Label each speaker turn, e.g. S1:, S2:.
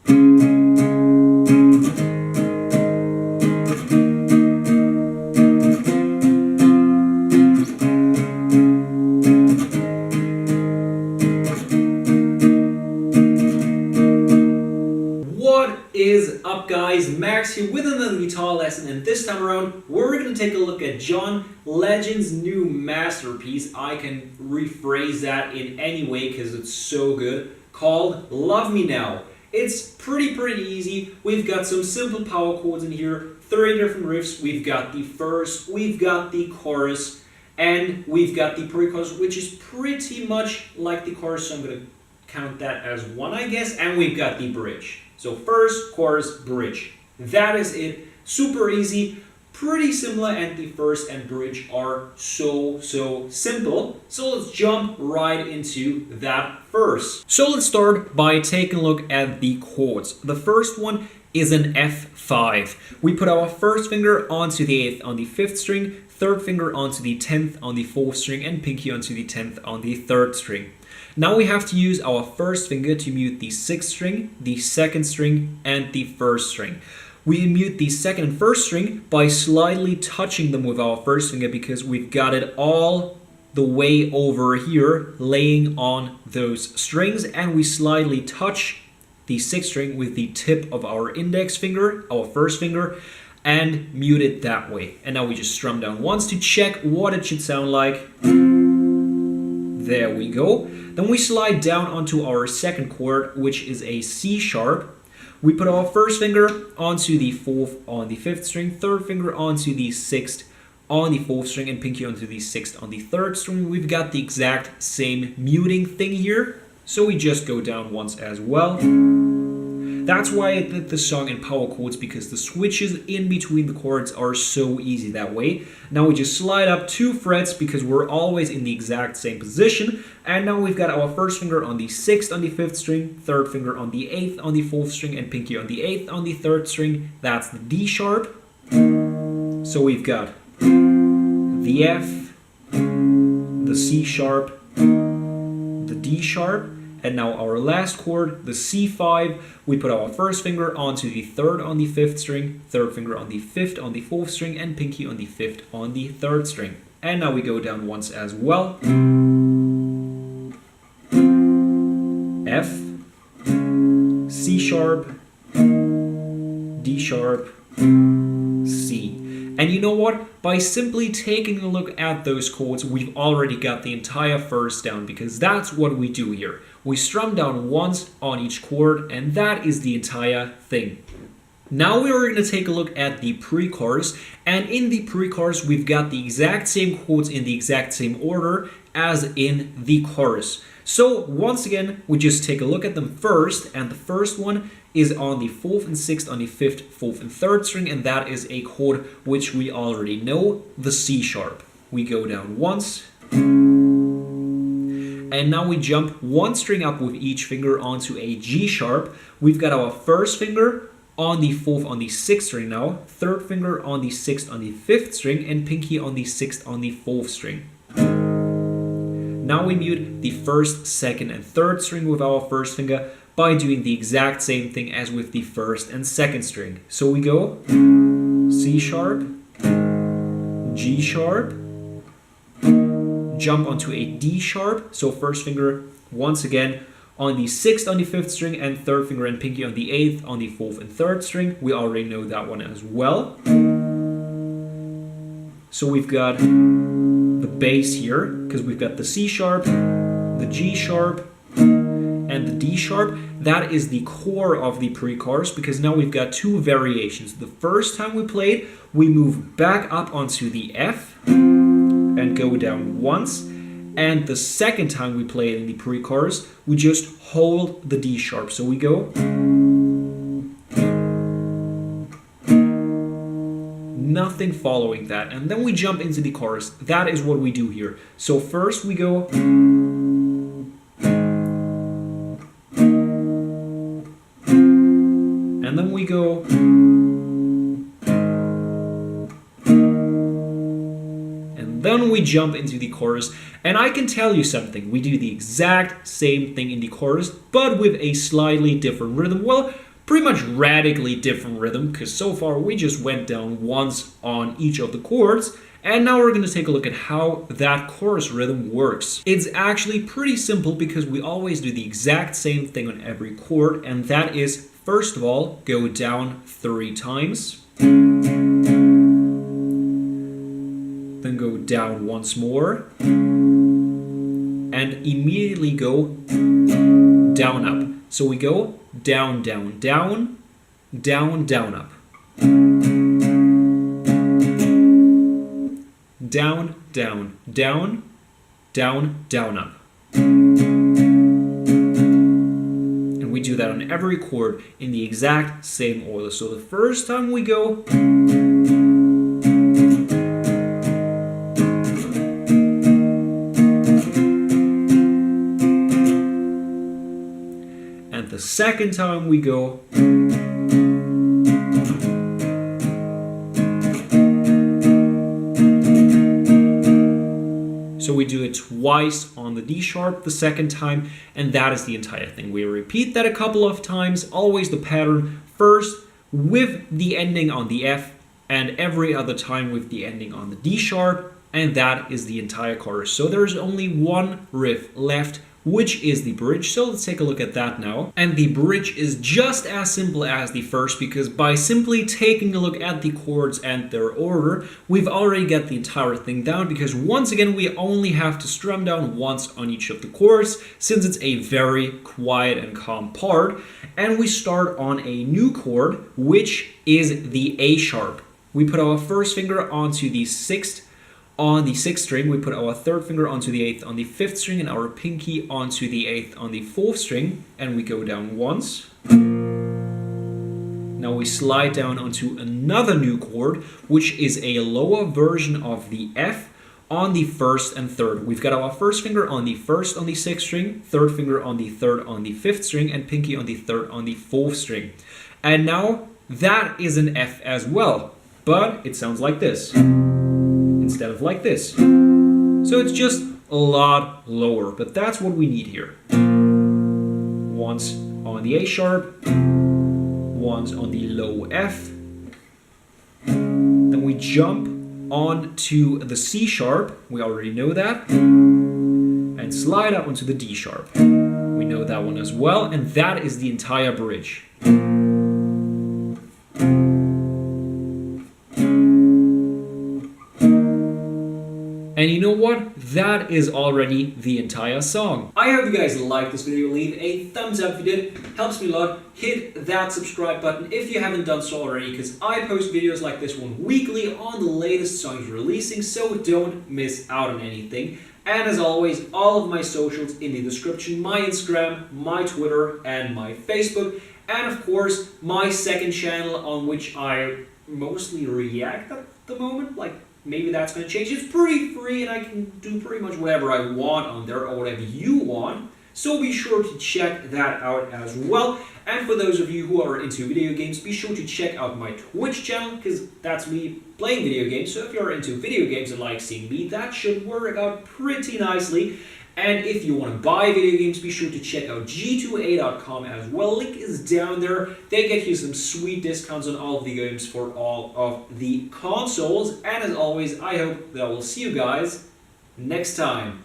S1: What is up, guys? Max here with another guitar lesson, and this time around we're going to take a look at John Legend's new masterpiece. I can rephrase that in any way because it's so good, called Love Me Now. It's pretty easy. We've got some simple power chords in here, 3 different riffs. We've got the verse, we've got the chorus, and we've got the pre-chorus, which is pretty much like the chorus, so I'm going to count that as one, I guess, and we've got the bridge. So first, chorus, bridge. That is it. Super easy, pretty similar, and the verse and bridge are so simple. So let's jump right into that verse. So let's start by taking a look at the chords. The first one is an F5. We put our first finger onto the 8th on the 5th string, third finger onto the 10th on the 4th string, and pinky onto the 10th on the 3rd string. Now we have to use our first finger to mute the 6th string, the 2nd string, and the 1st string. We mute the 2nd and 1st string by slightly touching them with our first finger because we've got it all the way over here laying on those strings, and we slightly touch the 6th string with the tip of our index finger, our first finger, and mute it that way. And now we just strum down once to check what it should sound like. There we go. Then we slide down onto our second chord, which is a C sharp. We put our first finger onto the 4th on the 5th string, third finger onto the 6th on the 4th string, and pinky onto the 6th on the 3rd string. We've got the exact same muting thing here, so we just go down once as well. That's why I did the song in power chords, because the switches in between the chords are so easy that way. Now we just slide up 2 frets because we're always in the exact same position. And now we've got our first finger on the 6th on the 5th string, third finger on the 8th on the 4th string, and pinky on the 8th on the 3rd string. That's the D sharp. So we've got the F, the C sharp, the D sharp. And now our last chord, the C5, we put our first finger onto the 3rd on the 5th string, third finger on the 5th on the 4th string, and pinky on the 5th on the 3rd string. And now we go down once as well. F, C sharp, D sharp, C. And you know what? By simply taking a look at those chords, we've already got the entire verse down, because that's what we do here. We strum down once on each chord, and that is the entire thing. Now we are going to take a look at the pre-chorus, and in the pre-chorus we've got the exact same chords in the exact same order as in the chorus. So once again, we just take a look at them first, and the first one is on the 4th and 6th on the 5th, 4th and 3rd string, and that is a chord which we already know, the C sharp. We go down once, and now we jump 1 string up with each finger onto a G sharp. We've got our first finger on the 4th on the 6th string now, third finger on the 6th on the 5th string, and pinky on the 6th on the 4th string. Now we mute the 1st, 2nd, and 3rd string with our first finger by doing the exact same thing as with the 1st and 2nd string. So we go C sharp, G sharp, jump onto a D sharp, so first finger once again on the 6th on the 5th string, and third finger and pinky on the 8th on the 4th and 3rd string. We already know that one as well. So we've got the bass here, because we've got the C sharp, the G sharp, and the D sharp. That is the core of the pre-chorus, because now we've got 2 variations. The first time we played, we move back up onto the F and go down once, and the second time we play it in the pre-chorus, we just hold the D sharp. So we go nothing following that, and then we jump into the chorus. That is what we do here. So first we go and then we go and then we jump into the chorus. And I can tell you something, we do the exact same thing in the chorus, but with a slightly different rhythm. Well, pretty much radically different rhythm, because so far we just went down once on each of the chords. And now we're going to take a look at how that chorus rhythm works. It's actually pretty simple because we always do the exact same thing on every chord, and that is, first of all, go down 3 times. Then go down once more. And immediately go down up. So we go down, down, down, down, down, up. Down, down, down, down, down, up. And we do that on every chord in the exact same order. So the first time we go, and the second time we go, so we do it twice on the D sharp the second time, and that is the entire thing. We repeat that a couple of times, always the pattern, first with the ending on the F, and every other time with the ending on the D sharp, and that is the entire chorus. So there's only one riff left, which is the bridge. So let's take a look at that now. And the bridge is just as simple as the first, because by simply taking a look at the chords and their order, we've already got the entire thing down, because once again we only have to strum down once on each of the chords, since it's a very quiet and calm part. And we start on a new chord, which is the A sharp. We put our first finger onto the 6th on the 6th string, we put our third finger onto the 8th on the 5th string, and our pinky onto the 8th on the 4th string, and we go down once. Now we slide down onto another new chord, which is a lower version of the F on the 1st and 3rd. We've got our first finger on the 1st on the 6th string, third finger on the 3rd on the 5th string, and pinky on the 3rd on the 4th string. And now that is an F as well, but it sounds like this instead of like this. So it's just a lot lower, but that's what we need here. Once on the A sharp, once on the low F, then we jump on to the C sharp, we already know that, and slide up onto the D sharp. We know that one as well, and that is the entire bridge. And you know what? That is already the entire song. I hope you guys liked this video. Leave a thumbs up if you did. Helps me a lot. Hit that subscribe button if you haven't done so already, because I post videos like this one weekly on the latest songs releasing, so don't miss out on anything. And as always, all of my socials in the description: my Instagram, my Twitter, and my Facebook. And of course, my second channel on which I mostly react at the moment. Maybe that's going to change. It's pretty free and I can do pretty much whatever I want on there, or whatever you want. So be sure to check that out as well. And for those of you who are into video games, be sure to check out my Twitch channel, because that's me playing video games. So if you're into video games and like seeing me, that should work out pretty nicely. And if you want to buy video games, be sure to check out g2a.com as well. Link is down there. They get you some sweet discounts on all of the games for all of the consoles. And as always, I hope that I will see you guys next time.